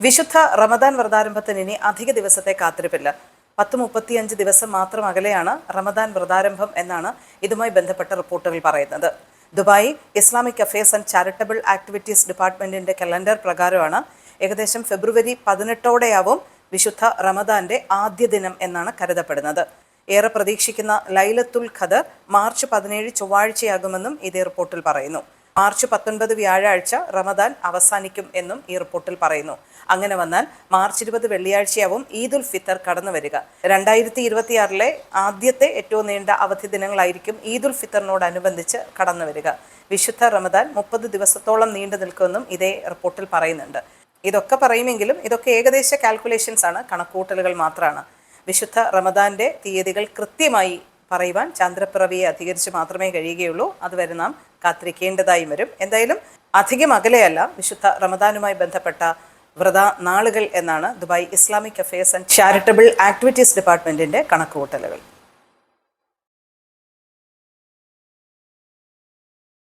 വിശുദ്ധ റമദാൻ വ്രതാരംഭത്തിന് ഇനി അധിക ദിവസത്തെ കാത്തിരിപ്പില്ല. 10-35 ദിവസം മാത്രം അകലെയാണ് റമദാൻ വ്രതാരംഭം എന്നാണ് ഇതുമായി ബന്ധപ്പെട്ട റിപ്പോർട്ടുകൾ പറയുന്നത്. Dubai Islamic affairs and charitable activities ഡിപ്പാർട്ട്മെന്റിന്റെ കലണ്ടർ പ്രകാരമാണ് ഏകദേശം ഫെബ്രുവരി 18 വിശുദ്ധ റമദാന്റെ ആദ്യ ദിനം എന്നാണ് കരുതപ്പെടുന്നത്. ഏറെ പ്രതീക്ഷിക്കുന്ന ലൈലത്തുൽ ഖദർ മാർച്ച് 17 ചൊവ്വാഴ്ചയാകുമെന്നും ഇതേ റിപ്പോർട്ടിൽ പറയുന്നു. മാർച്ച് 19 വ്യാഴാഴ്ച റമദാൻ അവസാനിക്കും എന്നും ഈ റിപ്പോർട്ടിൽ പറയുന്നു. അങ്ങനെ വന്നാൽ മാർച്ച് 20 വെള്ളിയാഴ്ചയാവും ഈദുൽ ഫിത്തർ കടന്നു വരിക. 2026 ആദ്യത്തെ ഏറ്റവും നീണ്ട അവധി ദിനങ്ങളായിരിക്കും ഈദുൽ ഫിത്തറിനോടനുബന്ധിച്ച് കടന്നു വരിക. വിശുദ്ധ റമദാൻ 30 ദിവസത്തോളം നീണ്ടു നിൽക്കുമെന്നും ഇതേ റിപ്പോർട്ടിൽ പറയുന്നുണ്ട്. ഇതൊക്കെ പറയുമെങ്കിലും ഇതൊക്കെ ഏകദേശ കാൽക്കുലേഷൻസ് ആണ്, കണക്കൂട്ടലുകൾ മാത്രമാണ്. വിശുദ്ധ റമദാന്റെ തീയതികൾ കൃത്യമായി പറയുവാൻ ചന്ദ്രപ്പിറവിയെ അധികരിച്ച് മാത്രമേ കഴിയുകയുള്ളൂ. അതുവരെ നാം കാത്തിരിക്കേണ്ടതായി വരും. എന്തായാലും അധികം അകലെയല്ല വിശുദ്ധ റമദാനുമായി ബന്ധപ്പെട്ട വ്രത നാളുകൾ എന്നാണ് Dubai Islamic affairs and charitable activities ഡിപ്പാർട്ട്മെന്റിന്റെ കണക്കുകൂട്ടലുകൾ.